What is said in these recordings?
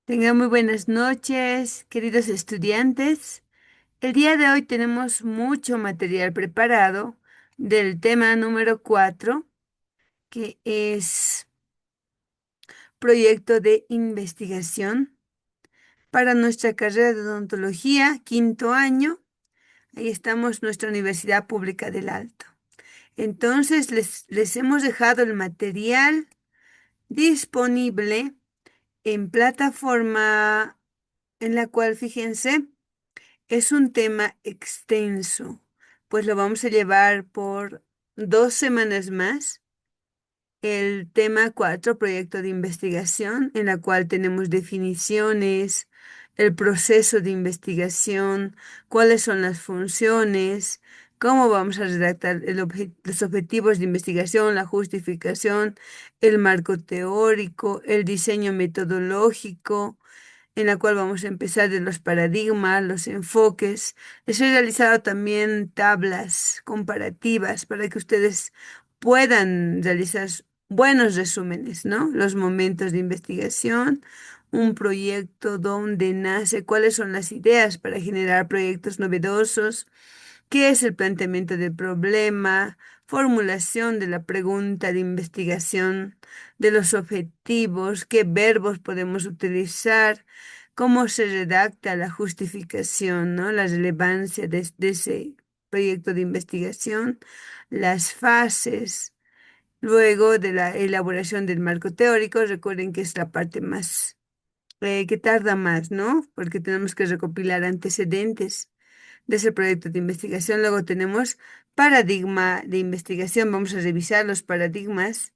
Tengan muy buenas noches, queridos estudiantes. El día de hoy tenemos mucho material preparado del tema número 4, que es proyecto de investigación para nuestra carrera de odontología, quinto año. Ahí estamos, nuestra Universidad Pública del Alto. Entonces, les hemos dejado el material disponible en plataforma en la cual, fíjense, es un tema extenso, pues lo vamos a llevar por 2 semanas más. El tema 4, proyecto de investigación, en la cual tenemos definiciones, el proceso de investigación, cuáles son las funciones, cómo vamos a redactar los objetivos de investigación, la justificación, el marco teórico, el diseño metodológico, en la cual vamos a empezar de los paradigmas, los enfoques. Les he realizado también tablas comparativas para que ustedes puedan realizar buenos resúmenes, ¿no? Los momentos de investigación, un proyecto, dónde nace, cuáles son las ideas para generar proyectos novedosos, qué es el planteamiento del problema, formulación de la pregunta de investigación, de los objetivos, qué verbos podemos utilizar, cómo se redacta la justificación, ¿no? La relevancia de ese proyecto de investigación, las fases, luego de la elaboración del marco teórico. Recuerden que es la parte más, que tarda más, ¿no? Porque tenemos que recopilar antecedentes de ese proyecto de investigación. Luego tenemos paradigma de investigación. Vamos a revisar los paradigmas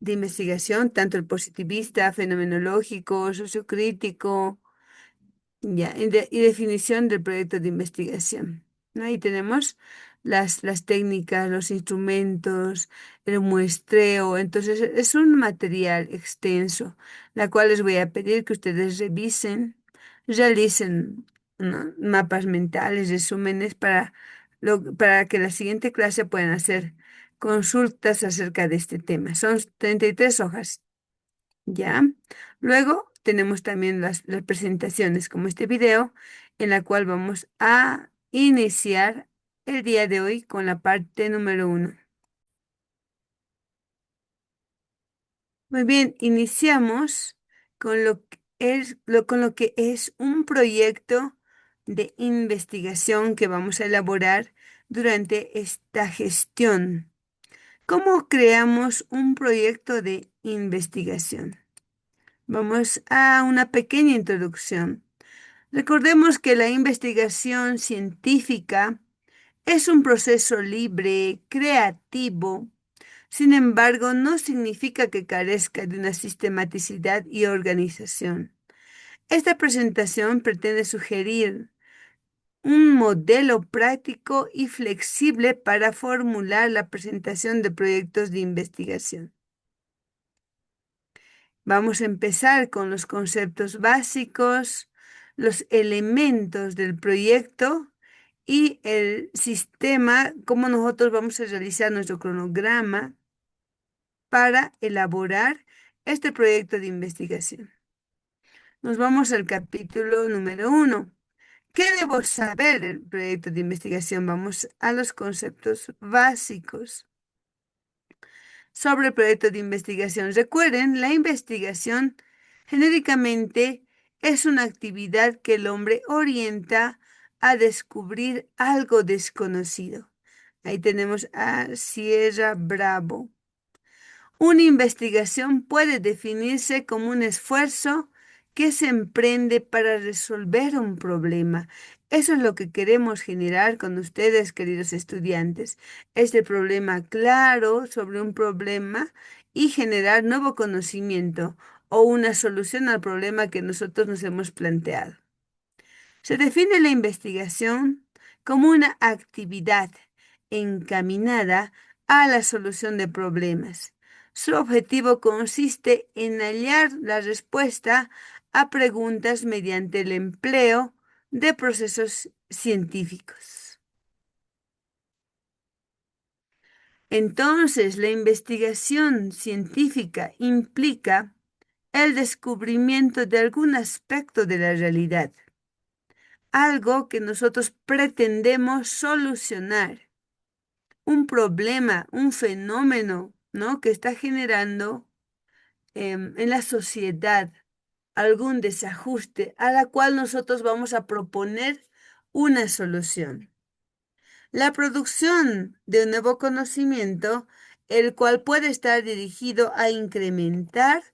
de investigación, tanto el positivista, fenomenológico, sociocrítico, ya, y definición del proyecto de investigación, ¿no? Ahí tenemos las técnicas, los instrumentos, el muestreo. Entonces, es un material extenso, la cual les voy a pedir que ustedes revisen, realicen, ¿no?, mapas mentales, resúmenes para que la siguiente clase puedan hacer consultas acerca de este tema. Son 33 hojas. ¿Ya? Luego tenemos también las presentaciones como este video, en la cual vamos a iniciar el día de hoy con la parte número 1. Muy bien, iniciamos con con lo que es un proyecto de investigación que vamos a elaborar durante esta gestión. ¿Cómo creamos un proyecto de investigación? Vamos a una pequeña introducción. Recordemos que la investigación científica es un proceso libre, creativo. Sin embargo, no significa que carezca de una sistematicidad y organización. Esta presentación pretende sugerir un modelo práctico y flexible para formular la presentación de proyectos de investigación. Vamos a empezar con los conceptos básicos, los elementos del proyecto y el sistema, cómo nosotros vamos a realizar nuestro cronograma para elaborar este proyecto de investigación. Nos vamos al capítulo número 1. ¿Qué debo saber del proyecto de investigación? Vamos a los conceptos básicos sobre el proyecto de investigación. Recuerden, la investigación genéricamente es una actividad que el hombre orienta a descubrir algo desconocido. Ahí tenemos a Sierra Bravo. Una investigación puede definirse como un esfuerzo que se emprende para resolver un problema. Eso es lo que queremos generar con ustedes, queridos estudiantes. Este problema claro sobre un problema y generar nuevo conocimiento o una solución al problema que nosotros nos hemos planteado. Se define la investigación como una actividad encaminada a la solución de problemas. Su objetivo consiste en hallar la respuesta a preguntas mediante el empleo de procesos científicos. Entonces, la investigación científica implica el descubrimiento de algún aspecto de la realidad, algo que nosotros pretendemos solucionar, un problema, un fenómeno, ¿no? Que está generando en la sociedad algún desajuste a la cual nosotros vamos a proponer una solución. La producción de un nuevo conocimiento, el cual puede estar dirigido a incrementar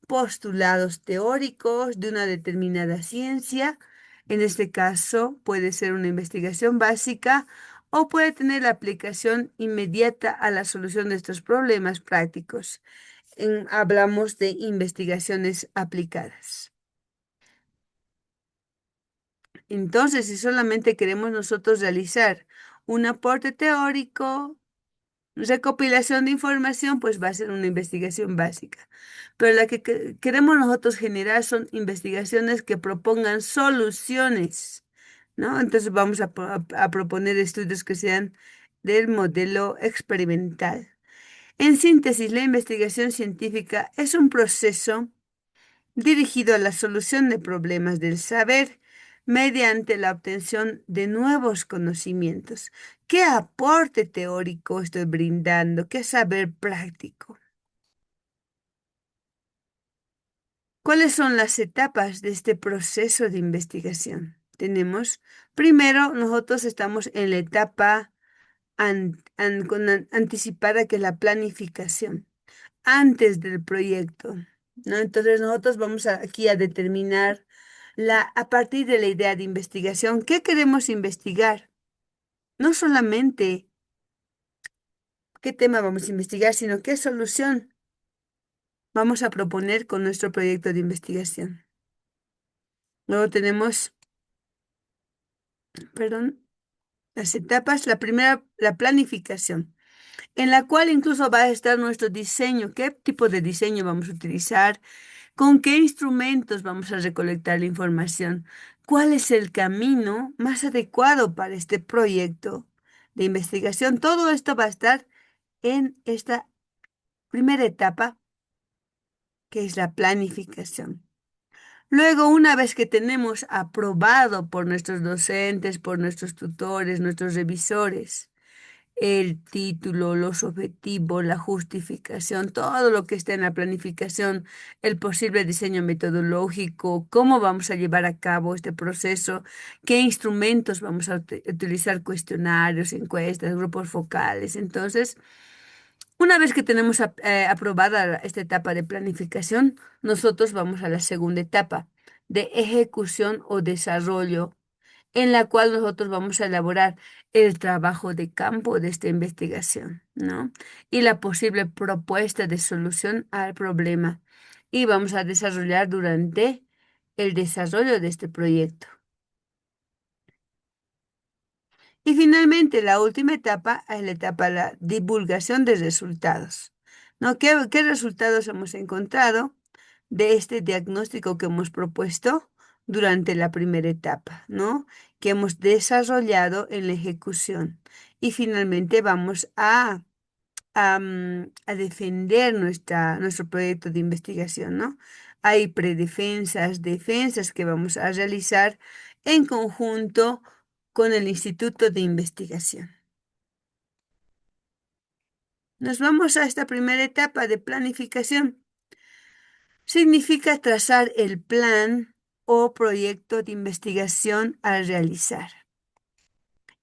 postulados teóricos de una determinada ciencia. En este caso, puede ser una investigación básica o puede tener la aplicación inmediata a la solución de estos problemas prácticos. Hablamos de investigaciones aplicadas. Entonces, si solamente queremos nosotros realizar un aporte teórico, recopilación de información, pues va a ser una investigación básica. Pero la que queremos nosotros generar son investigaciones que propongan soluciones, ¿no? Entonces vamos a proponer estudios que sean del modelo experimental. En síntesis, la investigación científica es un proceso dirigido a la solución de problemas del saber mediante la obtención de nuevos conocimientos. ¿Qué aporte teórico estoy brindando? ¿Qué saber práctico? ¿Cuáles son las etapas de este proceso de investigación? Tenemos, primero, nosotros estamos en la etapa anticipada, que es la planificación, antes del proyecto, ¿no? Entonces nosotros vamos aquí a determinar a partir de la idea de investigación, qué queremos investigar. No solamente qué tema vamos a investigar, sino qué solución vamos a proponer con nuestro proyecto de investigación. Luego tenemos, perdón, las etapas. La primera, la planificación, en la cual incluso va a estar nuestro diseño, qué tipo de diseño vamos a utilizar, con qué instrumentos vamos a recolectar la información, cuál es el camino más adecuado para este proyecto de investigación. Todo esto va a estar en esta primera etapa, que es la planificación. Luego, una vez que tenemos aprobado por nuestros docentes, por nuestros tutores, nuestros revisores, el título, los objetivos, la justificación, todo lo que está en la planificación, el posible diseño metodológico, cómo vamos a llevar a cabo este proceso, qué instrumentos vamos a utilizar, cuestionarios, encuestas, grupos focales. Entonces, una vez que tenemos aprobada esta etapa de planificación, nosotros vamos a la segunda etapa de ejecución o desarrollo, en la cual nosotros vamos a elaborar el trabajo de campo de esta investigación, ¿no? Y la posible propuesta de solución al problema. Y vamos a desarrollar durante el desarrollo de este proyecto. Y finalmente, la última etapa es la etapa de la divulgación de resultados, ¿no? ¿Qué resultados hemos encontrado de este diagnóstico que hemos propuesto durante la primera etapa, ¿no? Que hemos desarrollado en la ejecución? Y finalmente vamos a defender nuestro proyecto de investigación, ¿no? Hay predefensas, defensas que vamos a realizar en conjunto con el Instituto de Investigación. Nos vamos a esta primera etapa de planificación. Significa trazar el plan o proyecto de investigación a realizar,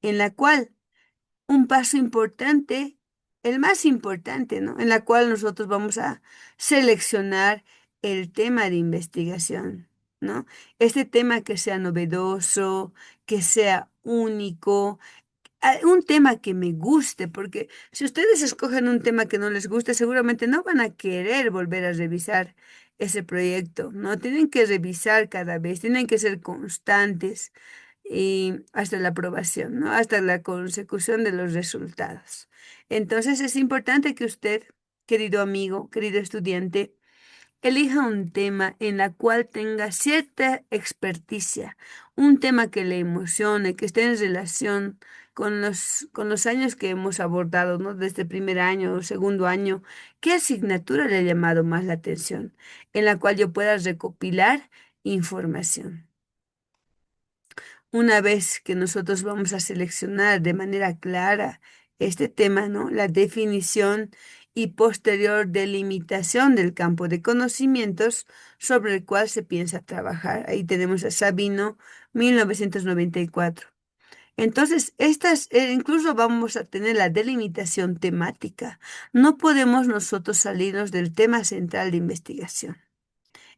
en la cual un paso importante, el más importante, ¿no? En la cual nosotros vamos a seleccionar el tema de investigación, ¿no? Este tema que sea novedoso, que sea único, un tema que me guste, porque si ustedes escogen un tema que no les guste, seguramente no van a querer volver a revisar ese proyecto, ¿no? Tienen que revisar cada vez, tienen que ser constantes y hasta la aprobación, ¿no? Hasta la consecución de los resultados. Entonces es importante que usted, querido amigo, querido estudiante, elija un tema en la cual tenga cierta experticia, un tema que le emocione, que esté en relación con los años que hemos abordado, ¿no? Desde primer año o segundo año, ¿qué asignatura le ha llamado más la atención en la cual yo pueda recopilar información? Una vez que nosotros vamos a seleccionar de manera clara este tema, ¿no? La definición y posterior delimitación del campo de conocimientos sobre el cual se piensa trabajar. Ahí tenemos a Sabino, 1994. Entonces, incluso vamos a tener la delimitación temática. No podemos nosotros salirnos del tema central de investigación.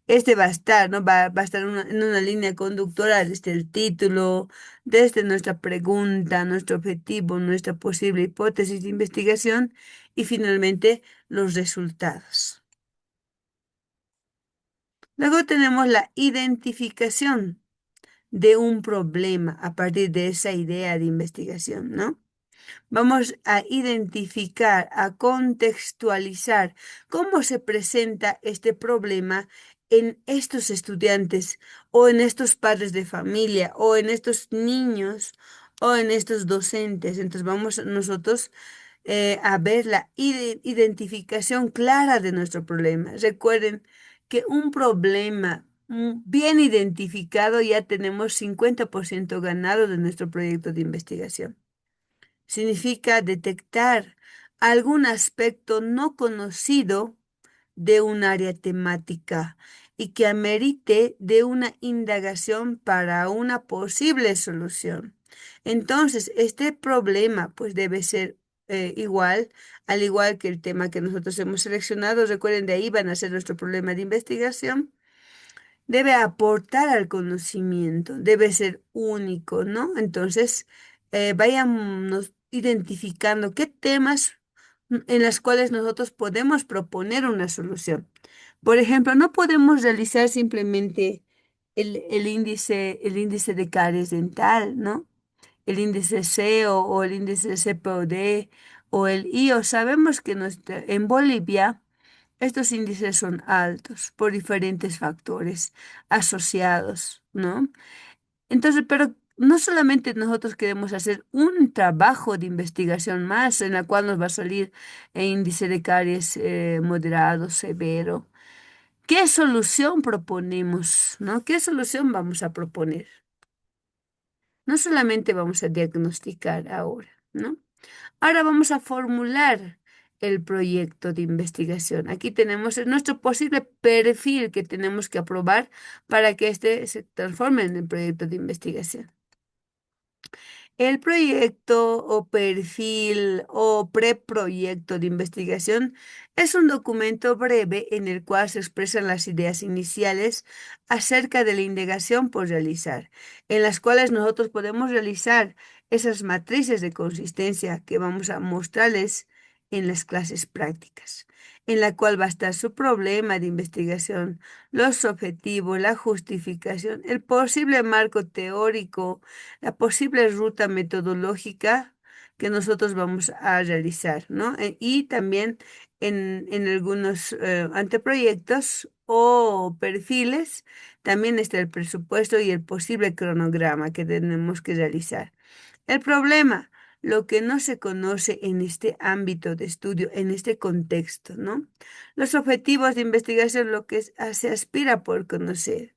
Este va a estar, ¿no? Va a estar en una línea conductora desde el título, desde nuestra pregunta, nuestro objetivo, nuestra posible hipótesis de investigación y finalmente los resultados. Luego tenemos la identificación de un problema a partir de esa idea de investigación, ¿no? Vamos a identificar, a contextualizar cómo se presenta este problema en estos estudiantes o en estos padres de familia o en estos niños o en estos docentes. Entonces vamos nosotros a ver la identificación clara de nuestro problema. Recuerden que un problema bien identificado ya tenemos 50% ganado de nuestro proyecto de investigación. Significa detectar algún aspecto no conocido de un área temática y que amerite de una indagación para una posible solución. Entonces, este problema pues debe ser igual, al igual que el tema que nosotros hemos seleccionado. Recuerden, de ahí van a ser nuestro problema de investigación. Debe aportar al conocimiento, debe ser único, ¿no? Entonces, vayamos identificando qué temas en los cuales nosotros podemos proponer una solución. Por ejemplo, no podemos realizar simplemente el índice de caries dental, ¿no? El índice SEO o el índice CPOD o el IO. Sabemos que en Bolivia estos índices son altos por diferentes factores asociados, ¿no? Entonces, pero no solamente nosotros queremos hacer un trabajo de investigación más en la cual nos va a salir el índice de caries moderado, severo. ¿Qué solución proponemos, no? ¿Qué solución vamos a proponer? No solamente vamos a diagnosticar ahora, ¿no? Ahora vamos a formular el proyecto de investigación. Aquí tenemos nuestro posible perfil que tenemos que aprobar para que este se transforme en el proyecto de investigación. El proyecto o perfil o preproyecto de investigación es un documento breve en el cual se expresan las ideas iniciales acerca de la indagación por realizar, en las cuales nosotros podemos realizar esas matrices de consistencia que vamos a mostrarles en las clases prácticas, en la cual va a estar su problema de investigación, los objetivos, la justificación, el posible marco teórico, la posible ruta metodológica que nosotros vamos a realizar, ¿no? Y también en algunos anteproyectos o perfiles, también está el presupuesto y el posible cronograma que tenemos que realizar. El problema, lo que no se conoce en este ámbito de estudio, en este contexto, ¿no? Los objetivos de investigación, lo que se aspira por conocer.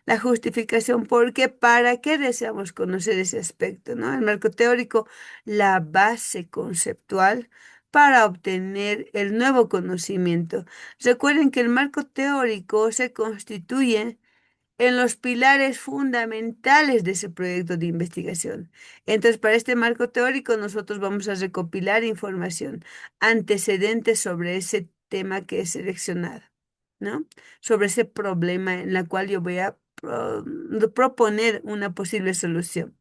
La justificación, porque para qué deseamos conocer ese aspecto, ¿no? El marco teórico, la base conceptual para obtener el nuevo conocimiento. Recuerden que el marco teórico se constituye en los pilares fundamentales de ese proyecto de investigación. Entonces, para este marco teórico, nosotros vamos a recopilar información, antecedentes sobre ese tema que es seleccionado, ¿no? Sobre ese problema en la cual yo voy a proponer una posible solución.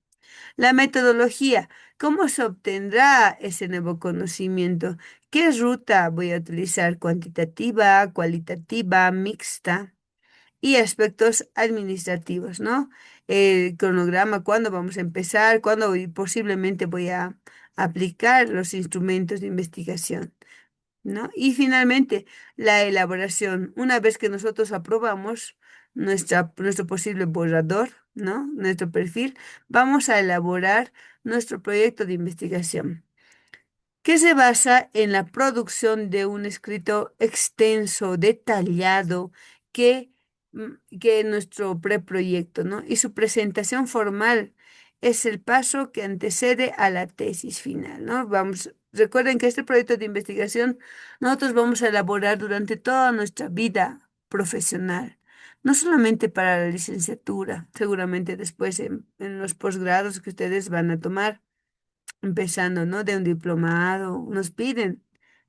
La metodología, ¿cómo se obtendrá ese nuevo conocimiento? ¿Qué ruta voy a utilizar? ¿Cuantitativa, cualitativa, mixta? Y aspectos administrativos, ¿no? El cronograma, cuándo vamos a empezar, posiblemente voy a aplicar los instrumentos de investigación. ¿no? Y finalmente, la elaboración. Una vez que nosotros aprobamos nuestro posible borrador, ¿no? Nuestro perfil, vamos a elaborar nuestro proyecto de investigación, que se basa en la producción de un escrito extenso, detallado, que, que nuestro preproyecto, ¿no? Y su presentación formal es el paso que antecede a la tesis final, ¿no? Recuerden que este proyecto de investigación nosotros vamos a elaborar durante toda nuestra vida profesional. No solamente para la licenciatura, seguramente después en los posgrados que ustedes van a tomar empezando, ¿no? De un diplomado, nos piden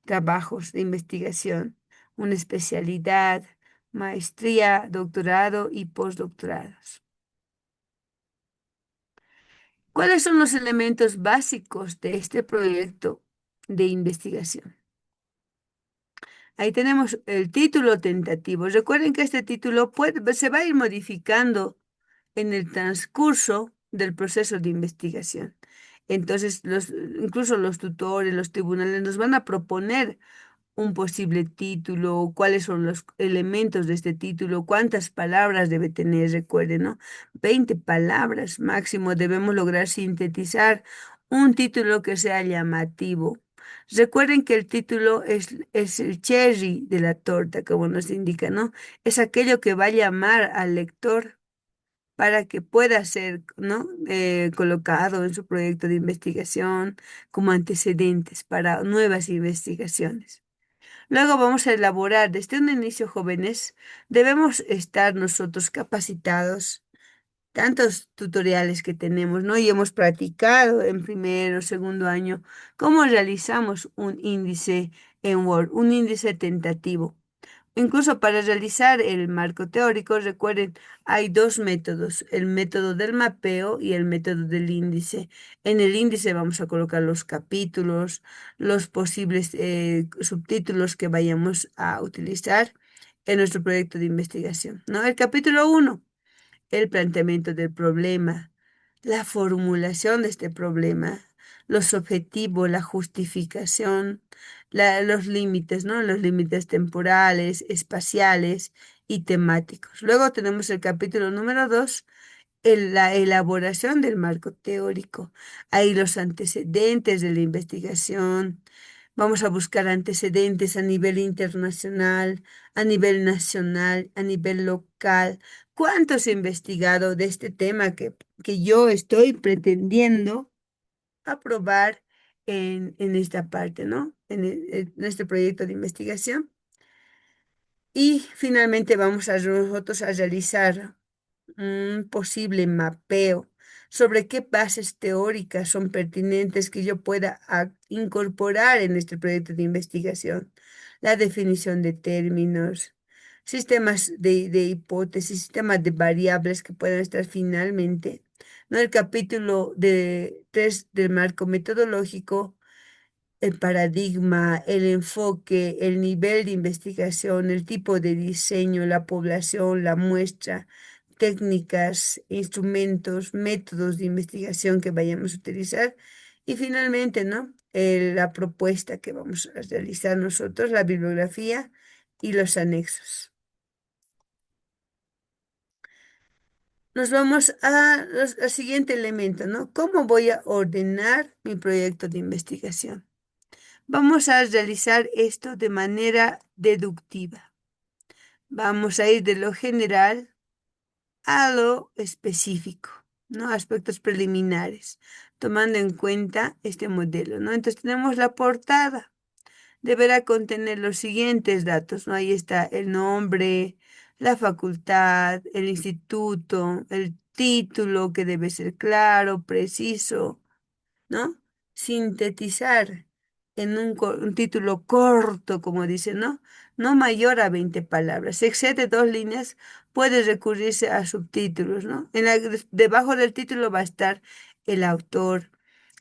trabajos de investigación, una especialidad, maestría, doctorado y postdoctorados. ¿Cuáles son los elementos básicos de este proyecto de investigación? Ahí tenemos el título tentativo. Recuerden que este título se va a ir modificando en el transcurso del proceso de investigación. Entonces, incluso los tutores, los tribunales nos van a proponer un posible título, cuáles son los elementos de este título, cuántas palabras debe tener, recuerden, ¿no? 20 palabras máximo debemos lograr sintetizar un título que sea llamativo. Recuerden que el título es el cherry de la torta, como nos indica, ¿no? Es aquello que va a llamar al lector para que pueda ser, ¿no? Colocado en su proyecto de investigación como antecedentes para nuevas investigaciones. Luego vamos a elaborar desde un inicio, jóvenes, debemos estar nosotros capacitados, tantos tutoriales que tenemos, ¿no? Y hemos practicado en primero, segundo año, cómo realizamos un índice en Word, un índice tentativo. Incluso para realizar el marco teórico, recuerden, hay dos métodos, el método del mapeo y el método del índice. En el índice vamos a colocar los capítulos, los posibles subtítulos que vayamos a utilizar en nuestro proyecto de investigación, ¿no? El capítulo uno, el planteamiento del problema, la formulación de este problema, los objetivos, la justificación, los límites, ¿no? Los límites temporales, espaciales y temáticos. Luego tenemos el capítulo número 2, la elaboración del marco teórico. Ahí los antecedentes de la investigación. Vamos a buscar antecedentes a nivel internacional, a nivel nacional, a nivel local. ¿Cuánto se ha investigado de este tema que yo estoy pretendiendo aprobar en esta parte, ¿no? En este proyecto de investigación? Y finalmente vamos a nosotros a realizar un posible mapeo sobre qué bases teóricas son pertinentes que yo pueda incorporar en este proyecto de investigación. La definición de términos, sistemas de hipótesis, sistemas de variables que puedan estar finalmente, ¿no? El capítulo de 3 del marco metodológico, el paradigma, el enfoque, el nivel de investigación, el tipo de diseño, la población, la muestra, técnicas, instrumentos, métodos de investigación que vayamos a utilizar y finalmente, ¿no? La propuesta que vamos a realizar nosotros, la bibliografía y los anexos. Nos vamos al siguiente elemento, ¿no? ¿Cómo voy a ordenar mi proyecto de investigación? Vamos a realizar esto de manera deductiva. Vamos a ir de lo general a lo específico, ¿no? Aspectos preliminares, tomando en cuenta este modelo, ¿no? Entonces tenemos la portada. Deberá contener los siguientes datos, ¿no? Ahí está el nombre, la facultad, el instituto, el título que debe ser claro, preciso, ¿no? Sintetizar en un título corto, como dice, ¿no? No mayor a 20 palabras. Si excede 2 líneas, puede recurrirse a subtítulos, ¿no? Debajo del título va a estar el autor,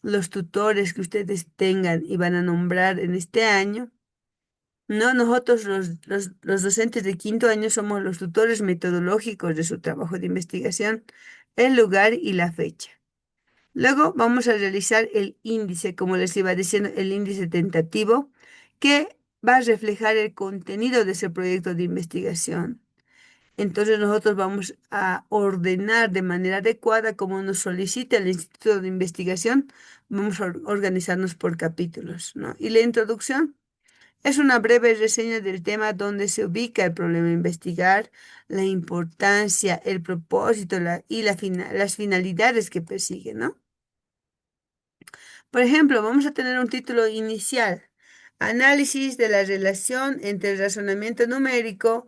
los tutores que ustedes tengan y van a nombrar en este año. No, nosotros los docentes de quinto año somos los tutores metodológicos de su trabajo de investigación, el lugar y la fecha. Luego vamos a realizar el índice, como les iba diciendo, el índice tentativo, que va a reflejar el contenido de ese proyecto de investigación. Entonces nosotros vamos a ordenar de manera adecuada como nos solicita el Instituto de Investigación, vamos a organizarnos por capítulos, ¿no? Y la introducción es una breve reseña del tema donde se ubica el problema a investigar, la importancia, el propósito las finalidades que persigue, ¿no? Por ejemplo, vamos a tener un título inicial, Análisis de la relación entre el razonamiento numérico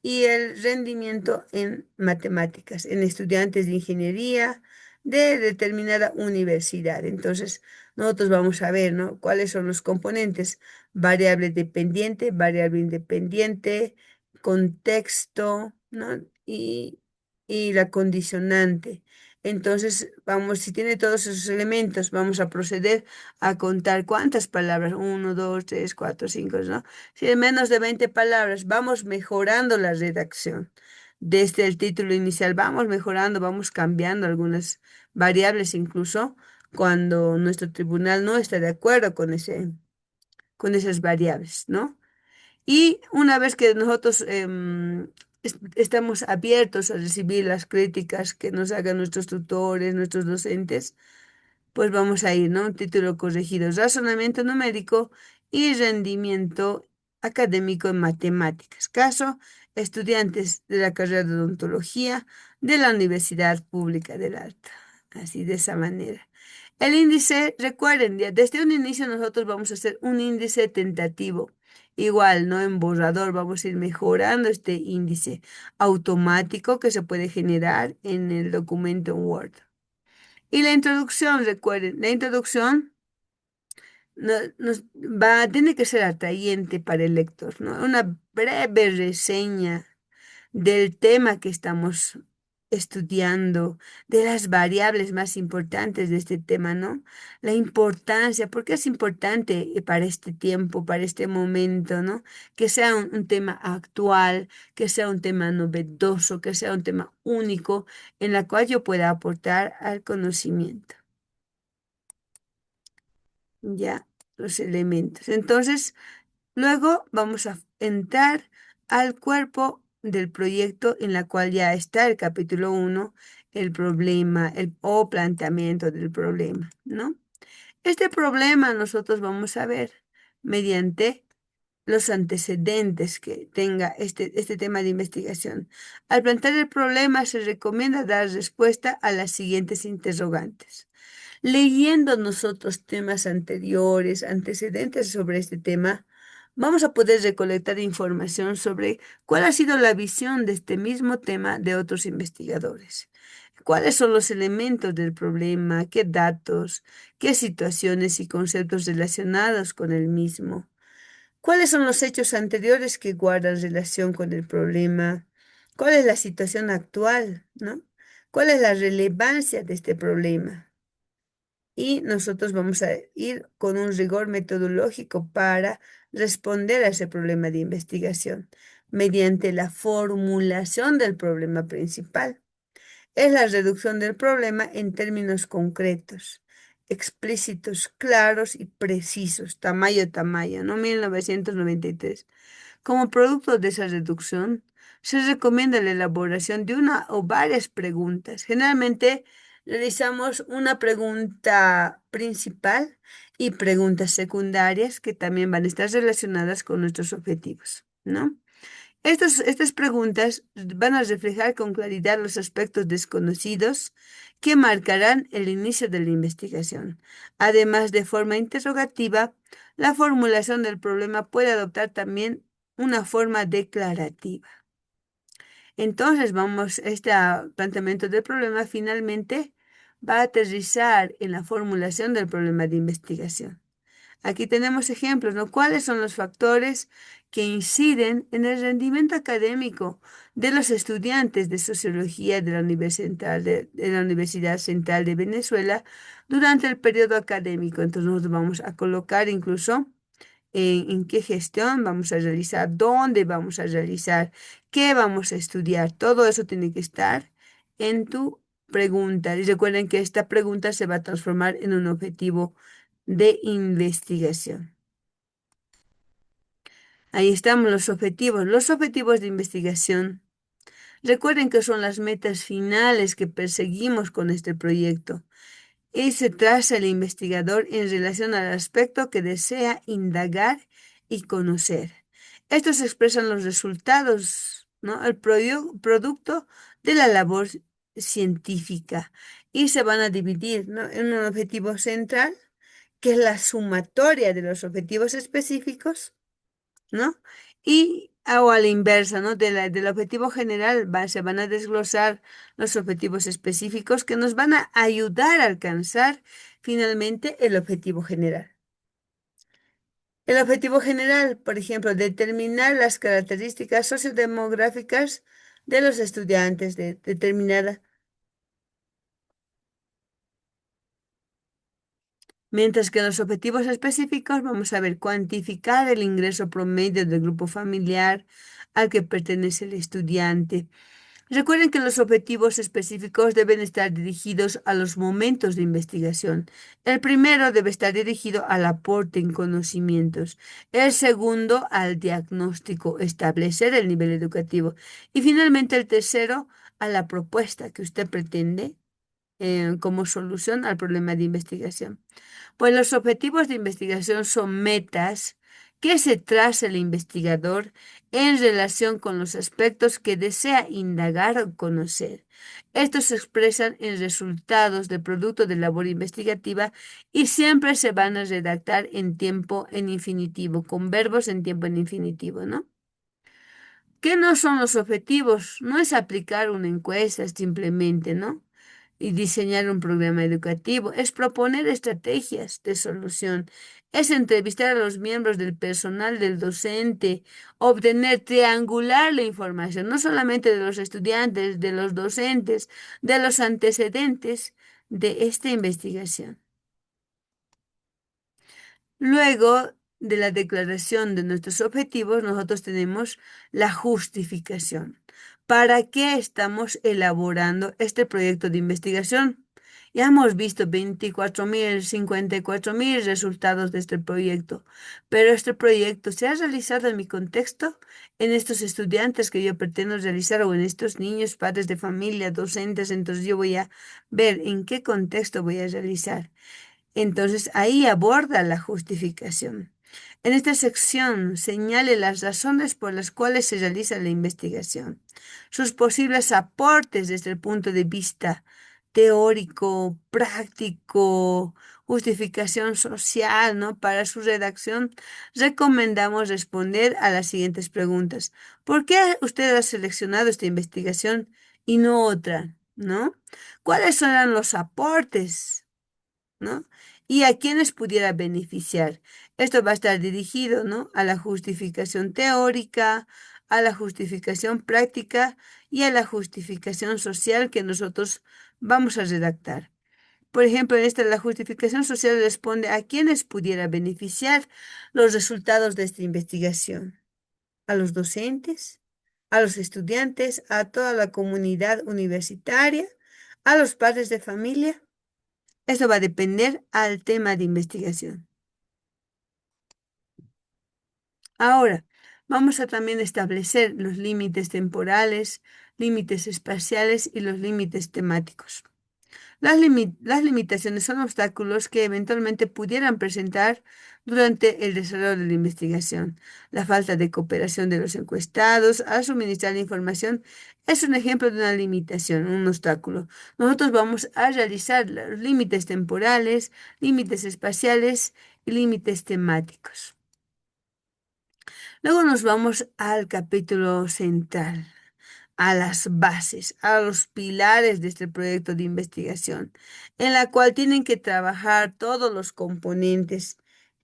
y el rendimiento en matemáticas en estudiantes de ingeniería de determinada universidad. Entonces, nosotros vamos a ver, ¿no? ¿Cuáles son los componentes? Variable dependiente, variable independiente, contexto, ¿no? Y la condicionante. Entonces, vamos, si tiene todos esos elementos, vamos a proceder a contar cuántas palabras, uno, dos, tres, cuatro, cinco, ¿no? Si es menos de 20 palabras, vamos mejorando la redacción. Desde el título inicial vamos mejorando, vamos cambiando algunas variables incluso cuando nuestro tribunal no está de acuerdo con esas variables, ¿no? Y una vez que nosotros estamos abiertos a recibir las críticas que nos hagan nuestros tutores, nuestros docentes, pues vamos a ir, ¿no? Un título corregido, razonamiento numérico y rendimiento académico en matemáticas. Caso, estudiantes de la carrera de odontología de la Universidad Pública del Alto. Así, de esa manera. El índice, recuerden, ya desde un inicio nosotros vamos a hacer un índice tentativo. Igual, ¿no? En borrador vamos a ir mejorando este índice automático que se puede generar en el documento en Word. Y la introducción, recuerden, la introducción tiene que ser atrayente para el lector, ¿no? Una breve reseña del tema que estamos estudiando, de las variables más importantes de este tema, ¿no? La importancia, ¿por qué es importante para este tiempo, para este momento, ¿no? Que sea un tema actual, que sea un tema novedoso, que sea un tema único en la cual yo pueda aportar al conocimiento. Ya, los elementos. Entonces, luego vamos a entrar al cuerpo del proyecto en la cual ya está el capítulo uno, el problema, o planteamiento del problema, ¿no? Este problema nosotros vamos a ver mediante los antecedentes que tenga este tema de investigación. Al plantear el problema se recomienda dar respuesta a las siguientes interrogantes. Leyendo nosotros temas anteriores, antecedentes sobre este tema, vamos a poder recolectar información sobre cuál ha sido la visión de este mismo tema de otros investigadores. ¿Cuáles son los elementos del problema? ¿Qué datos? ¿Qué situaciones y conceptos relacionados con el mismo? ¿Cuáles son los hechos anteriores que guardan relación con el problema? ¿Cuál es la situación actual, ¿no? ¿Cuál es la relevancia de este problema? Y nosotros vamos a ir con un rigor metodológico para responder a ese problema de investigación mediante la formulación del problema principal. Es la reducción del problema en términos concretos, explícitos, claros y precisos, tamaño, ¿no? 1993. Como producto de esa reducción, se recomienda la elaboración de una o varias preguntas. Generalmente realizamos una pregunta principal y preguntas secundarias que también van a estar relacionadas con nuestros objetivos, ¿no? Estas preguntas van a reflejar con claridad los aspectos desconocidos que marcarán el inicio de la investigación. Además, de forma interrogativa, la formulación del problema puede adoptar también una forma declarativa. Entonces, este planteamiento del problema finalmente va a aterrizar en la formulación del problema de investigación. Aquí tenemos ejemplos, ¿no? ¿Cuáles son los factores que inciden en el rendimiento académico de los estudiantes de sociología de de la Universidad Central de Venezuela durante el periodo académico? Entonces nosotros vamos a colocar incluso en qué gestión vamos a realizar, dónde vamos a realizar, qué vamos a estudiar. Todo eso tiene que estar en tu pregunta. Y recuerden que esta pregunta se va a transformar en un objetivo de investigación. Ahí estamos los objetivos. Los objetivos de investigación. Recuerden que son las metas finales que perseguimos con este proyecto. Y se traza el investigador en relación al aspecto que desea indagar y conocer. Estos expresan los resultados, ¿no? El producto de la labor científica y se van a dividir, ¿no? En un objetivo central, que es la sumatoria de los objetivos específicos, ¿no? O a la inversa, ¿no? Del objetivo general se van a desglosar los objetivos específicos que nos van a ayudar a alcanzar finalmente el objetivo general. El objetivo general, por ejemplo, determinar las características sociodemográficas de los estudiantes de determinada. Mientras que en los objetivos específicos vamos a ver cuantificar el ingreso promedio del grupo familiar al que pertenece el estudiante. Recuerden que los objetivos específicos deben estar dirigidos a los momentos de investigación. El primero debe estar dirigido al aporte en conocimientos. El segundo al diagnóstico, establecer el nivel educativo. Y finalmente el tercero a la propuesta que usted pretende como solución al problema de investigación. Pues los objetivos de investigación son metas que se traza el investigador en relación con los aspectos que desea indagar o conocer. Estos se expresan en resultados de producto de labor investigativa y siempre se van a redactar en tiempo en infinitivo, con verbos en tiempo en infinitivo, ¿no? ¿Qué no son los objetivos? No es aplicar una encuesta simplemente, ¿no? Y diseñar un programa educativo, es proponer estrategias de solución, es entrevistar a los miembros del personal del docente, obtener, triangular la información, no solamente de los estudiantes, de los docentes, de los antecedentes de esta investigación. Luego de la declaración de nuestros objetivos, nosotros tenemos la justificación. ¿Para qué estamos elaborando este proyecto de investigación? Ya hemos visto 24.000, 54.000 resultados de este proyecto, pero este proyecto se ha realizado en mi contexto, en estos estudiantes que yo pretendo realizar o en estos niños, padres de familia, docentes, entonces yo voy a ver en qué contexto voy a realizar. Entonces ahí aborda la justificación. En esta sección señale las razones por las cuales se realiza la investigación, sus posibles aportes desde el punto de vista teórico, práctico, justificación social, ¿no? Para su redacción, recomendamos responder a las siguientes preguntas. ¿Por qué usted ha seleccionado esta investigación y no otra? ¿No? ¿Cuáles serán los aportes? ¿No? Y a quienes pudiera beneficiar. Esto va a estar dirigido, ¿no? A la justificación teórica, a la justificación práctica y a la justificación social que nosotros vamos a redactar. Por ejemplo, en esta la justificación social responde a quienes pudiera beneficiar los resultados de esta investigación. A los docentes, a los estudiantes, a toda la comunidad universitaria, a los padres de familia. Esto va a depender al tema de investigación. Ahora, vamos a también establecer los límites temporales, límites espaciales y los límites temáticos. Las limitaciones son obstáculos que eventualmente pudieran presentar durante el desarrollo de la investigación. La falta de cooperación de los encuestados a suministrar la información es un ejemplo de una limitación, un obstáculo. Nosotros vamos a realizar los límites temporales, límites espaciales y límites temáticos. Luego nos vamos al capítulo central, a las bases, a los pilares de este proyecto de investigación, en la cual tienen que trabajar todos los componentes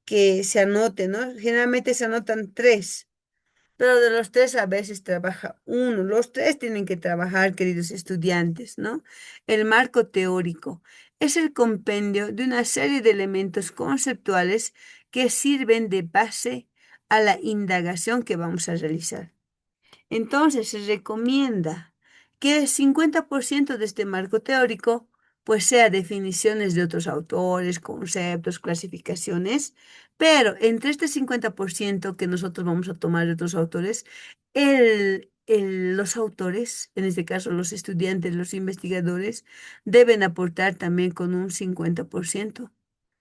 que se anoten, ¿no? Generalmente se anotan tres, pero de los tres a veces trabaja uno. Los tres tienen que trabajar, queridos estudiantes, ¿no? El marco teórico es el compendio de una serie de elementos conceptuales que sirven de base a la indagación que vamos a realizar. Entonces se recomienda que el 50% de este marco teórico pues sea definiciones de otros autores, conceptos, clasificaciones, pero entre este 50% que nosotros vamos a tomar de otros autores, los autores, en este caso los estudiantes, los investigadores, deben aportar también con un 50%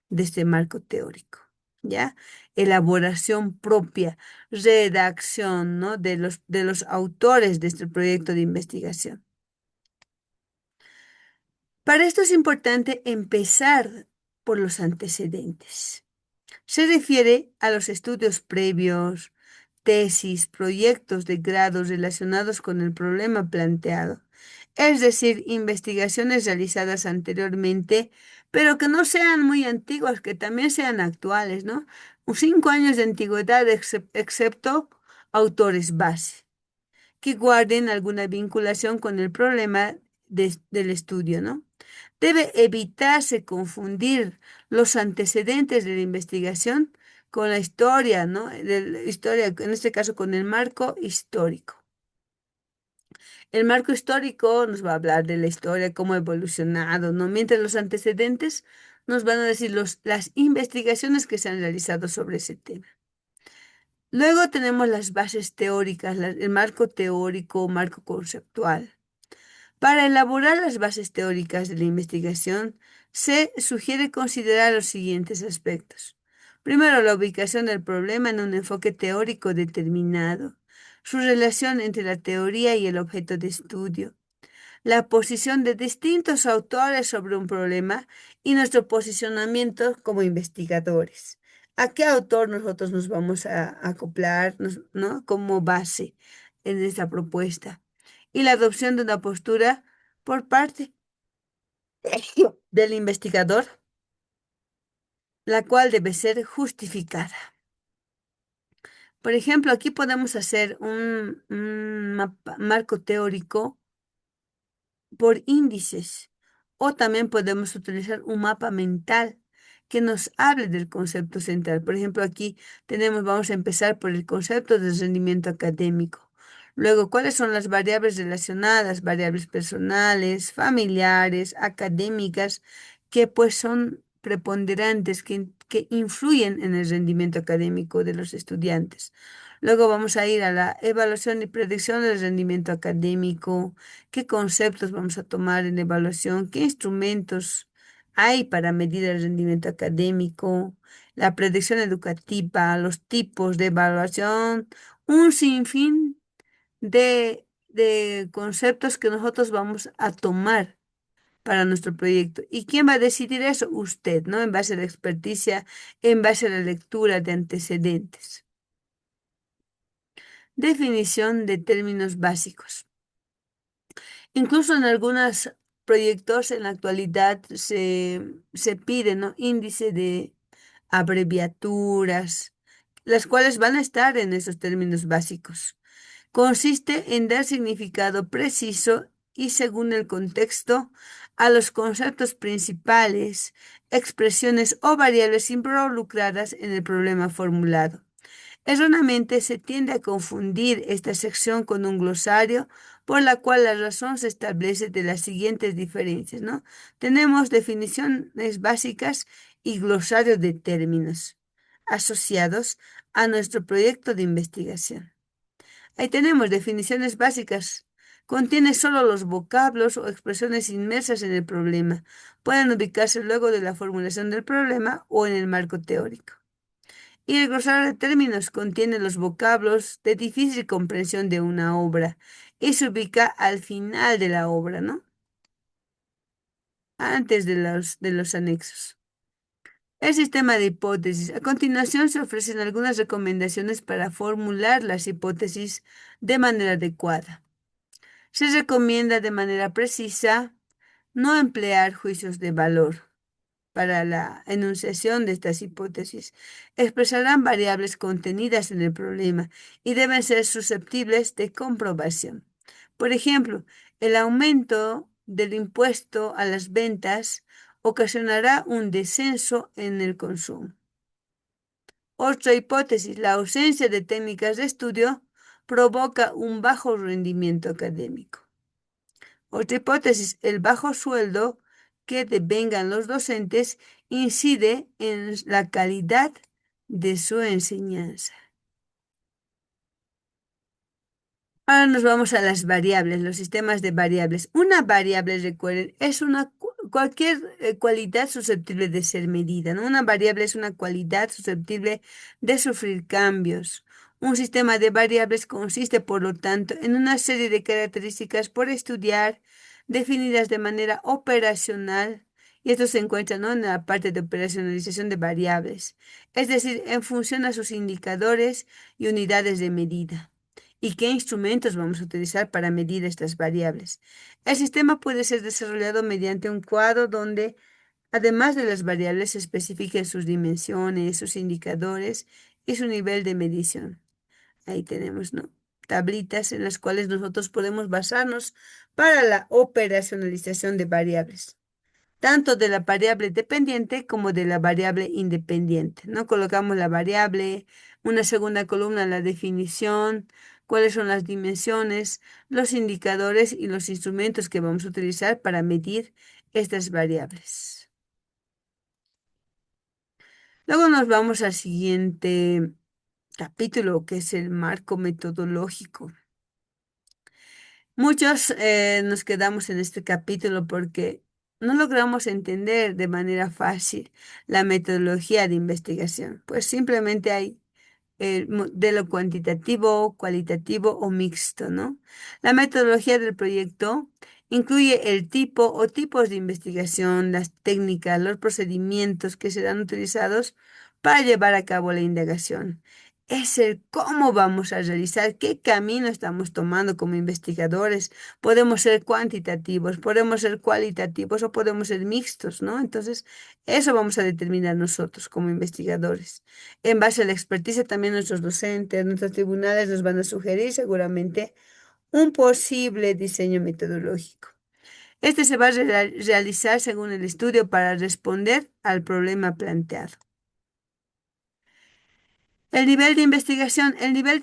de este marco teórico, ¿ya? Elaboración propia, redacción, ¿no? de los autores de este proyecto de investigación. Para esto es importante empezar por los antecedentes. Se refiere a los estudios previos, tesis, proyectos de grado relacionados con el problema planteado, es decir, investigaciones realizadas anteriormente, pero que no sean muy antiguas, que también sean actuales, ¿no? 5 años de antigüedad, excepto autores base que guarden alguna vinculación con el problema del estudio, ¿no? Debe evitarse confundir los antecedentes de la investigación con la historia, ¿no? Historia, en este caso con el marco histórico. El marco histórico nos va a hablar de la historia, cómo ha evolucionado, ¿no? Mientras los antecedentes nos van a decir las investigaciones que se han realizado sobre ese tema. Luego tenemos las bases teóricas, el marco teórico, marco conceptual. Para elaborar las bases teóricas de la investigación, se sugiere considerar los siguientes aspectos. Primero, la ubicación del problema en un enfoque teórico determinado, su relación entre la teoría y el objeto de estudio, la posición de distintos autores sobre un problema y nuestro posicionamiento como investigadores. ¿A qué autor nosotros nos vamos a acoplar, ¿no? como base en esta propuesta? Y la adopción de una postura por parte del investigador, la cual debe ser justificada. Por ejemplo, aquí podemos hacer un marco teórico por índices o también podemos utilizar un mapa mental que nos hable del concepto central. Por ejemplo, aquí vamos a empezar por el concepto del rendimiento académico. Luego, ¿cuáles son las variables relacionadas? Variables personales, familiares, académicas, que pues son preponderantes, que influyen en el rendimiento académico de los estudiantes. Luego vamos a ir a la evaluación y predicción del rendimiento académico. ¿Qué conceptos vamos a tomar en evaluación? ¿Qué instrumentos hay para medir el rendimiento académico? La predicción educativa, los tipos de evaluación, un sinfín de conceptos que nosotros vamos a tomar para nuestro proyecto. ¿Y quién va a decidir eso? Usted, ¿no? En base a la experticia, en base a la lectura de antecedentes. Definición de términos básicos. Incluso en algunos proyectos en la actualidad se pide, ¿no? índice de abreviaturas, las cuales van a estar en esos términos básicos. Consiste en dar significado preciso y según el contexto a los conceptos principales, expresiones o variables involucradas en el problema formulado. Erróneamente se tiende a confundir esta sección con un glosario, por la cual la razón se establece de las siguientes diferencias, ¿no? Tenemos definiciones básicas y glosario de términos asociados a nuestro proyecto de investigación. Ahí tenemos definiciones básicas. Contiene solo los vocablos o expresiones inmersas en el problema. Pueden ubicarse luego de la formulación del problema o en el marco teórico. Y el glosario de términos contiene los vocablos de difícil comprensión de una obra y se ubica al final de la obra, ¿no? Antes de los anexos. El sistema de hipótesis. A continuación se ofrecen algunas recomendaciones para formular las hipótesis de manera adecuada. Se recomienda de manera precisa no emplear juicios de valor para la enunciación de estas hipótesis. Expresarán variables contenidas en el problema y deben ser susceptibles de comprobación. Por ejemplo, el aumento del impuesto a las ventas ocasionará un descenso en el consumo. Otra hipótesis, la ausencia de técnicas de estudio provoca un bajo rendimiento académico. Otra hipótesis, el bajo sueldo que devengan los docentes incide en la calidad de su enseñanza. Ahora nos vamos a las variables, los sistemas de variables. Una variable, recuerden, es cualquier cualidad susceptible de ser medida, ¿no? Una variable es una cualidad susceptible de sufrir cambios. Un sistema de variables consiste, por lo tanto, en una serie de características por estudiar, definidas de manera operacional, y esto se encuentra, ¿no?, en la parte de operacionalización de variables, es decir, en función a sus indicadores y unidades de medida. ¿Y qué instrumentos vamos a utilizar para medir estas variables? El sistema puede ser desarrollado mediante un cuadro donde, además de las variables, se especifiquen sus dimensiones, sus indicadores y su nivel de medición. Ahí tenemos, ¿no?, tablitas en las cuales nosotros podemos basarnos para la operacionalización de variables, tanto de la variable dependiente como de la variable independiente, ¿no? Colocamos la variable, una segunda columna, la definición, cuáles son las dimensiones, los indicadores y los instrumentos que vamos a utilizar para medir estas variables. Luego nos vamos al siguiente capítulo, que es el marco metodológico. Muchos nos quedamos en este capítulo porque no logramos entender de manera fácil la metodología de investigación, pues simplemente hay el modelo cuantitativo, cualitativo o mixto, ¿no? La metodología del proyecto incluye el tipo o tipos de investigación, las técnicas, los procedimientos que serán utilizados para llevar a cabo la indagación. Es el cómo vamos a realizar, qué camino estamos tomando como investigadores. Podemos ser cuantitativos, podemos ser cualitativos o podemos ser mixtos, ¿no? Entonces, eso vamos a determinar nosotros como investigadores. En base a la experticia, también nuestros docentes, nuestros tribunales nos van a sugerir seguramente un posible diseño metodológico. Este se va a realizar según el estudio para responder al problema planteado. El nivel de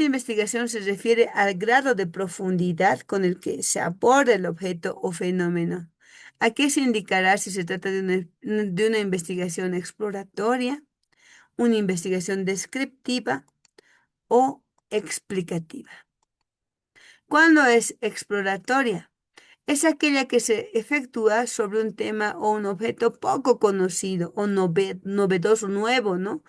investigación se refiere al grado de profundidad con el que se aborda el objeto o fenómeno. Aquí se indicará si se trata de una investigación exploratoria, una investigación descriptiva o explicativa. ¿Cuándo es exploratoria? Es aquella que se efectúa sobre un tema o un objeto poco conocido o novedoso, nuevo, ¿no?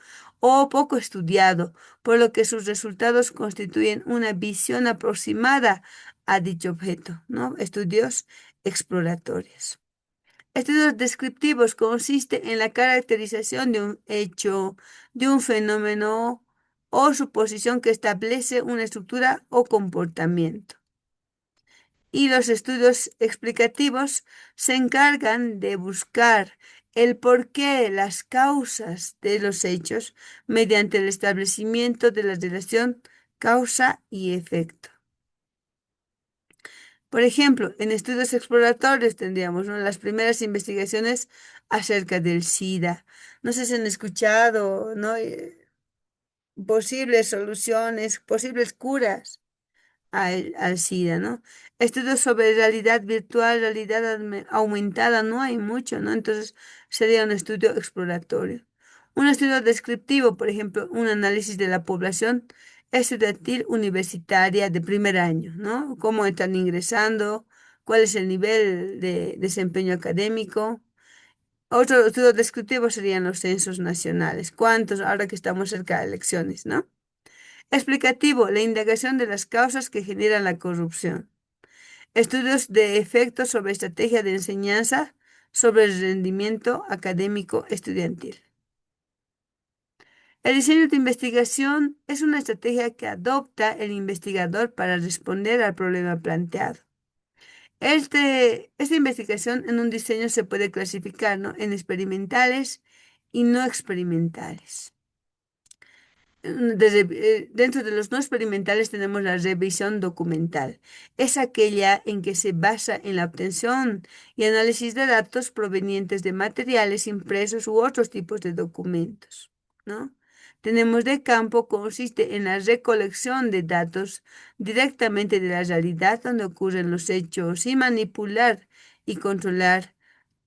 O poco estudiado, por lo que sus resultados constituyen una visión aproximada a dicho objeto, ¿no? Estudios exploratorios. Estudios descriptivos consiste en la caracterización de un hecho, de un fenómeno o suposición que establece una estructura o comportamiento. Y los estudios explicativos se encargan de buscar el porqué, las causas de los hechos mediante el establecimiento de la relación causa y efecto. Por ejemplo, en estudios exploratorios tendríamos, ¿no?, las primeras investigaciones acerca del SIDA. No sé si han escuchado, ¿no?, posibles soluciones, posibles curas al SIDA, ¿no? Estudios sobre realidad virtual, realidad aumentada, no hay mucho, ¿no? Entonces sería un estudio exploratorio. Un estudio descriptivo, por ejemplo, un análisis de la población estudiantil universitaria de primer año, ¿no? Cómo están ingresando, cuál es el nivel de desempeño académico. Otro estudio descriptivo serían los censos nacionales. ¿Cuántos ahora que estamos cerca de elecciones, ¿no? Explicativo, la indagación de las causas que generan la corrupción. Estudios de efectos sobre estrategia de enseñanza, sobre el rendimiento académico estudiantil. El diseño de investigación es una estrategia que adopta el investigador para responder al problema planteado. Esta investigación en un diseño se puede clasificar, ¿no?, en experimentales y no experimentales. Dentro de los no experimentales tenemos la revisión documental. Es aquella en que se basa en la obtención y análisis de datos provenientes de materiales impresos u otros tipos de documentos, ¿no? Tenemos de campo, consiste en la recolección de datos directamente de la realidad donde ocurren los hechos y manipular y controlar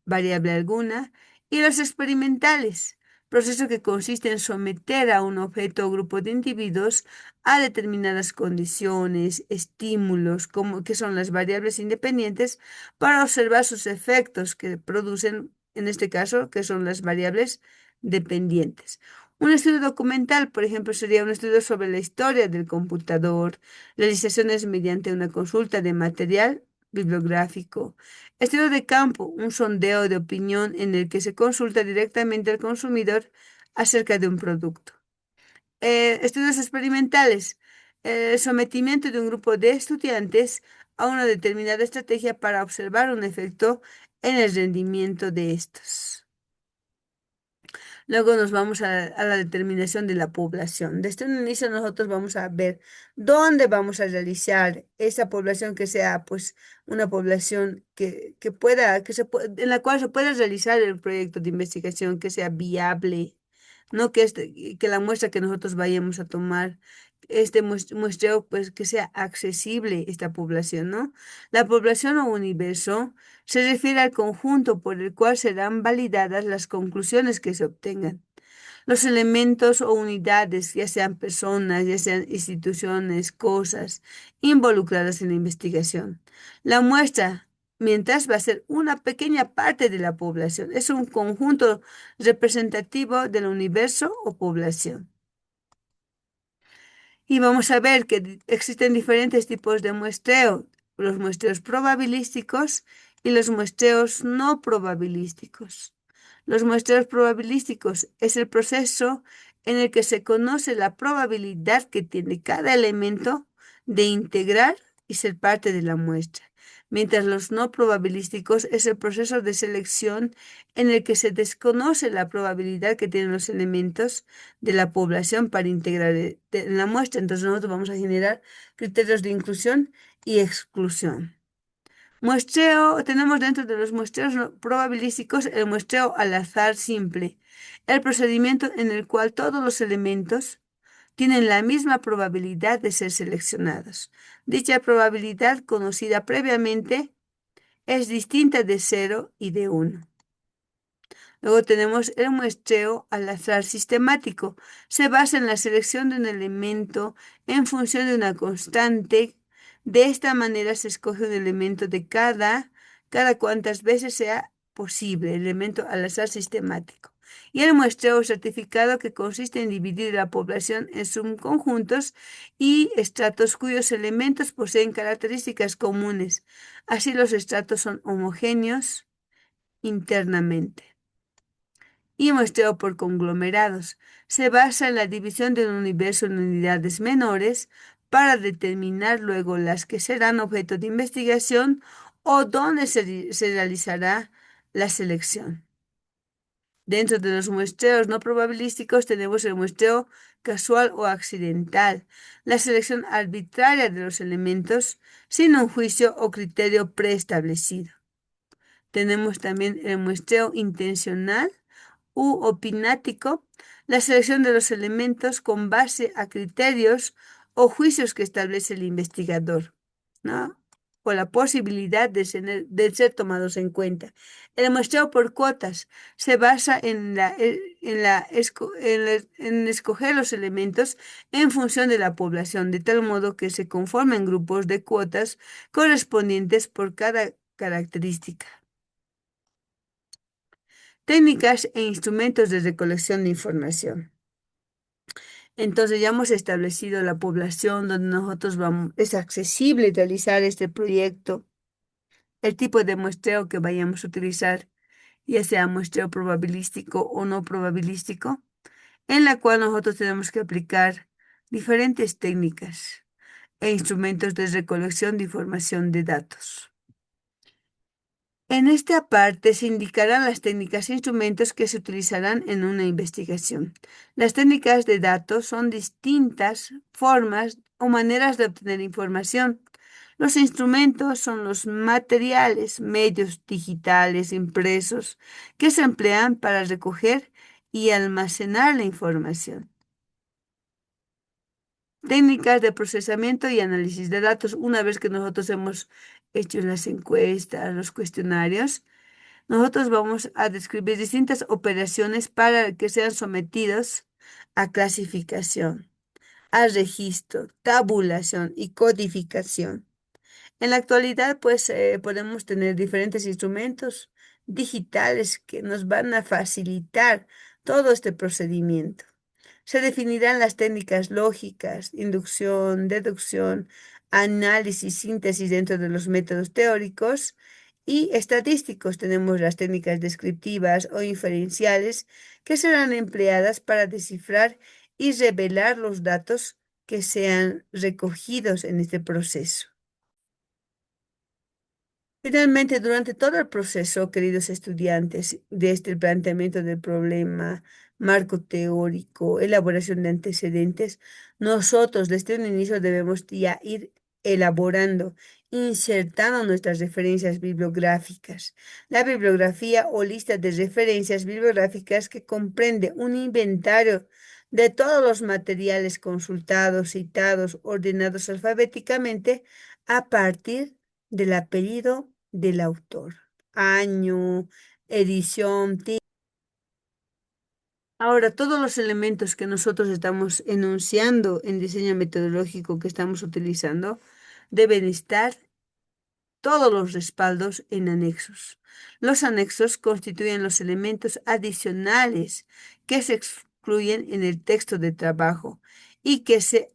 variable alguna, y los experimentales, proceso que consiste en someter a un objeto o grupo de individuos a determinadas condiciones, estímulos, como que son las variables independientes, para observar sus efectos que producen, en este caso, que son las variables dependientes. Un estudio documental, por ejemplo, sería un estudio sobre la historia del computador, realizaciones mediante una consulta de material bibliográfico. Estudio de campo, un sondeo de opinión en el que se consulta directamente al consumidor acerca de un producto. Estudios experimentales, el sometimiento de un grupo de estudiantes a una determinada estrategia para observar un efecto en el rendimiento de estos. Luego nos vamos a la determinación de la población. Desde un inicio nosotros vamos a ver dónde vamos a realizar esa población que sea pues una población que pueda, en la cual se pueda realizar el proyecto de investigación, que sea viable, no que la muestra que nosotros vayamos a tomar, muestreo, pues que sea accesible esta población, ¿no? La población o universo se refiere al conjunto por el cual serán validadas las conclusiones que se obtengan. Los elementos o unidades, ya sean personas, ya sean instituciones, cosas, involucradas en la investigación. La muestra, mientras va a ser una pequeña parte de la población, es un conjunto representativo del universo o población. Y vamos a ver que existen diferentes tipos de muestreo, los muestreos probabilísticos y los muestreos no probabilísticos. Los muestreos probabilísticos es el proceso en el que se conoce la probabilidad que tiene cada elemento de integrar y ser parte de la muestra, mientras los no probabilísticos es el proceso de selección en el que se desconoce la probabilidad que tienen los elementos de la población para integrar en la muestra. Entonces nosotros vamos a generar criterios de inclusión y exclusión. Muestreo, tenemos dentro de los muestreos probabilísticos el muestreo al azar simple, el procedimiento en el cual todos los elementos tienen la misma probabilidad de ser seleccionados. Dicha probabilidad, conocida previamente, es distinta de 0 y de 1. Luego tenemos el muestreo al azar sistemático. Se basa en la selección de un elemento en función de una constante. De esta manera se escoge un elemento de cada cuantas veces sea posible, elemento al azar sistemático. Y el muestreo certificado, que consiste en dividir la población en subconjuntos y estratos cuyos elementos poseen características comunes. Así los estratos son homogéneos internamente. Y muestreo por conglomerados. Se basa en la división del universo en unidades menores para determinar luego las que serán objeto de investigación o dónde se realizará la selección. Dentro de los muestreos no probabilísticos tenemos el muestreo casual o accidental, la selección arbitraria de los elementos sin un juicio o criterio preestablecido. Tenemos también el muestreo intencional u opinático, la selección de los elementos con base a criterios o juicios que establece el investigador, ¿no? O la posibilidad de ser tomados en cuenta. El muestreo por cuotas se basa en escoger los elementos en función de la población, de tal modo que se conformen grupos de cuotas correspondientes por cada característica. Técnicas e instrumentos de recolección de información. Entonces ya hemos establecido la población donde nosotros vamos, es accesible realizar este proyecto, el tipo de muestreo que vayamos a utilizar, ya sea muestreo probabilístico o no probabilístico, en la cual nosotros tenemos que aplicar diferentes técnicas e instrumentos de recolección de información de datos. En esta parte se indicarán las técnicas e instrumentos que se utilizarán en una investigación. Las técnicas de datos son distintas formas o maneras de obtener información. Los instrumentos son los materiales, medios digitales, impresos, que se emplean para recoger y almacenar la información. Técnicas de procesamiento y análisis de datos. Una vez que nosotros hemos hecho las encuestas, los cuestionarios, nosotros vamos a describir distintas operaciones para que sean sometidos a clasificación, a registro, tabulación y codificación. En la actualidad, pues podemos tener diferentes instrumentos digitales que nos van a facilitar todo este procedimiento. Se definirán las técnicas lógicas, inducción, deducción, análisis, síntesis dentro de los métodos teóricos y estadísticos. Tenemos las técnicas descriptivas o inferenciales que serán empleadas para descifrar y revelar los datos que sean recogidos en este proceso. Finalmente, durante todo el proceso, queridos estudiantes, de este planteamiento del problema, marco teórico, elaboración de antecedentes, nosotros desde un inicio debemos ya ir elaborando, insertando nuestras referencias bibliográficas. La bibliografía o lista de referencias bibliográficas que comprende un inventario de todos los materiales consultados, citados, ordenados alfabéticamente a partir del apellido del autor, año, edición. Ahora, todos los elementos que nosotros estamos enunciando en diseño metodológico que estamos utilizando deben estar todos los respaldos en anexos. Los anexos constituyen los elementos adicionales que se excluyen en el texto de trabajo y que se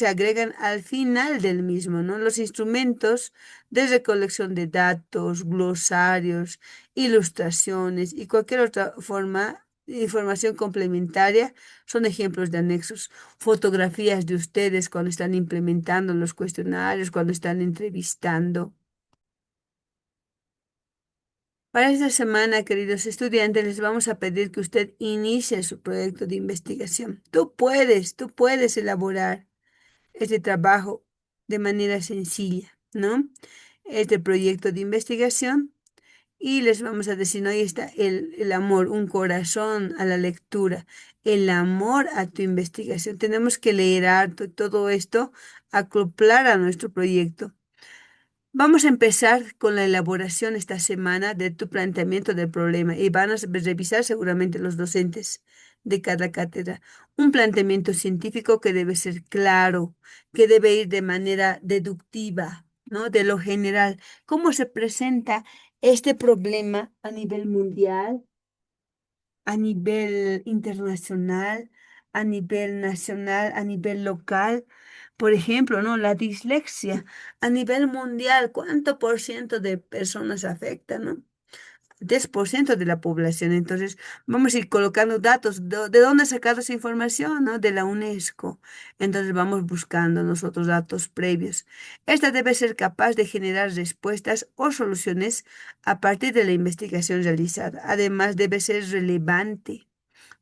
agregan al final del mismo, ¿no? Los instrumentos de recolección de datos, glosarios, ilustraciones y cualquier otra forma información complementaria son ejemplos de anexos. Fotografías de ustedes cuando están implementando los cuestionarios, cuando están entrevistando. Para esta semana, queridos estudiantes, les vamos a pedir que usted inicie su proyecto de investigación. Tú puedes elaborar este trabajo de manera sencilla, ¿no? Este proyecto de investigación y les vamos a decir, no, ahí está el amor, un corazón a la lectura, el amor a tu investigación. Tenemos que leer harto, todo esto, acoplar a nuestro proyecto. Vamos a empezar con la elaboración esta semana de tu planteamiento del problema y van a revisar seguramente los docentes de cada cátedra. Un planteamiento científico que debe ser claro, que debe ir de manera deductiva, ¿no? De lo general. ¿Cómo se presenta este problema a nivel mundial, a nivel internacional, a nivel nacional, a nivel local? Por ejemplo, ¿no? La dislexia a nivel mundial, ¿cuánto por ciento de personas afecta, ¿no? 10% de la población. Entonces, vamos a ir colocando datos. ¿De dónde ha sacado esa información, ¿no? De la UNESCO. Entonces, vamos buscando nosotros datos previos. Esta debe ser capaz de generar respuestas o soluciones a partir de la investigación realizada. Además, debe ser relevante,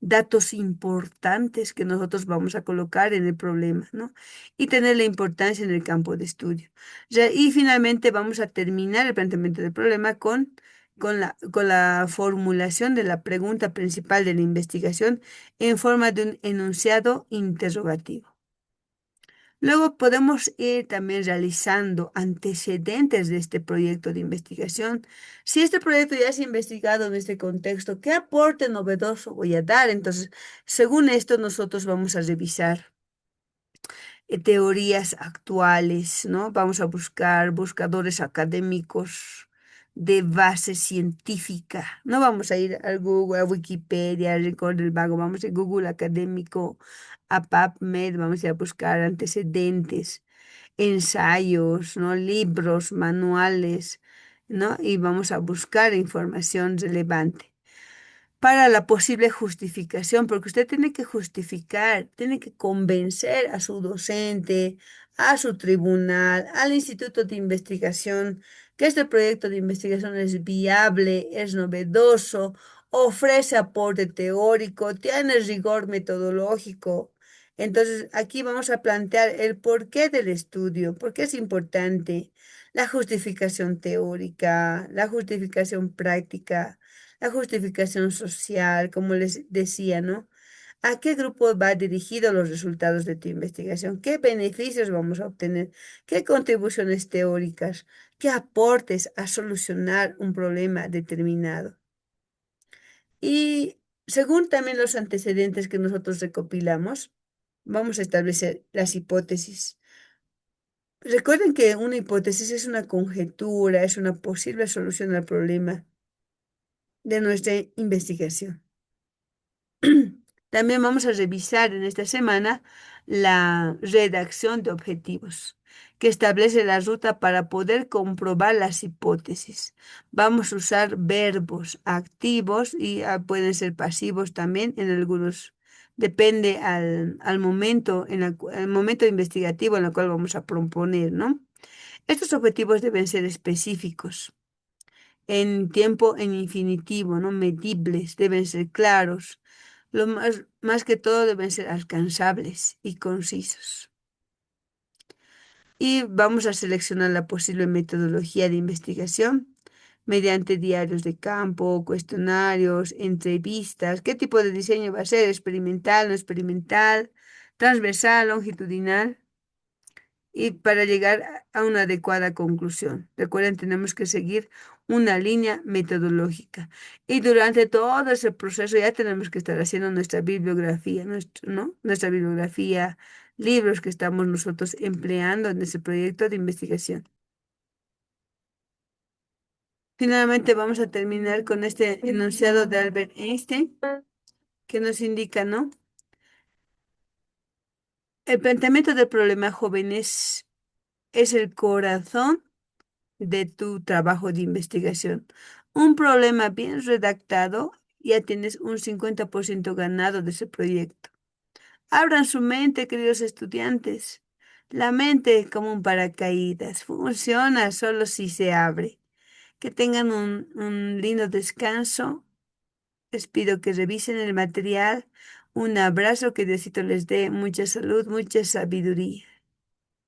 datos importantes que nosotros vamos a colocar en el problema, ¿no? Y tener la importancia en el campo de estudio. Y finalmente vamos a terminar el planteamiento del problema con la formulación de la pregunta principal de la investigación en forma de un enunciado interrogativo. Luego podemos ir también realizando antecedentes de este proyecto de investigación. Si este proyecto ya es investigado en este contexto, ¿qué aporte novedoso voy a dar? Entonces, según esto, nosotros vamos a revisar teorías actuales, ¿no? Vamos a buscar buscadores académicos de base científica. No vamos a ir al Google, a Wikipedia, al Rincón del Vago, vamos a Google académico, a PubMed, vamos a ir a buscar antecedentes, ensayos, ¿no? Libros, manuales, ¿no? Y vamos a buscar información relevante para la posible justificación, porque usted tiene que justificar, tiene que convencer a su docente, a su tribunal, al instituto de investigación, que este proyecto de investigación es viable, es novedoso, ofrece aporte teórico, tiene rigor metodológico. Entonces, aquí vamos a plantear el porqué del estudio, por qué es importante la justificación teórica, la justificación práctica, la justificación social, como les decía, ¿no? ¿A qué grupo va dirigido los resultados de tu investigación? ¿Qué beneficios vamos a obtener? ¿Qué contribuciones teóricas? ¿Qué aportes a solucionar un problema determinado? Y según también los antecedentes que nosotros recopilamos, vamos a establecer las hipótesis. Recuerden que una hipótesis es una conjetura, es una posible solución al problema de nuestra investigación. También vamos a revisar en esta semana la redacción de objetivos, que establece la ruta para poder comprobar las hipótesis. Vamos a usar verbos activos y pueden ser pasivos también en algunos. Depende al momento, al momento investigativo en el cual vamos a proponer, ¿no? Estos objetivos deben ser específicos, en tiempo en infinitivo, ¿no? Medibles, deben ser claros. Más que todo deben ser alcanzables y concisos. Y vamos a seleccionar la posible metodología de investigación mediante diarios de campo, cuestionarios, entrevistas. ¿Qué tipo de diseño va a ser? ¿Experimental, no experimental, transversal, longitudinal? Y para llegar a una adecuada conclusión. Recuerden, tenemos que seguir una línea metodológica. Y durante todo ese proceso ya tenemos que estar haciendo nuestra bibliografía, ¿no? Nuestra bibliografía, libros que estamos nosotros empleando en ese proyecto de investigación. Finalmente vamos a terminar con este enunciado de Albert Einstein que nos indica, ¿no? El planteamiento del problema, jóvenes, es el corazón de tu trabajo de investigación. Un problema bien redactado, ya tienes un 50% ganado de ese proyecto. Abran su mente, queridos estudiantes. La mente, como un paracaídas, funciona solo si se abre. Que tengan un lindo descanso. Les pido que revisen el material. Un abrazo, que Diosito les dé mucha salud, mucha sabiduría.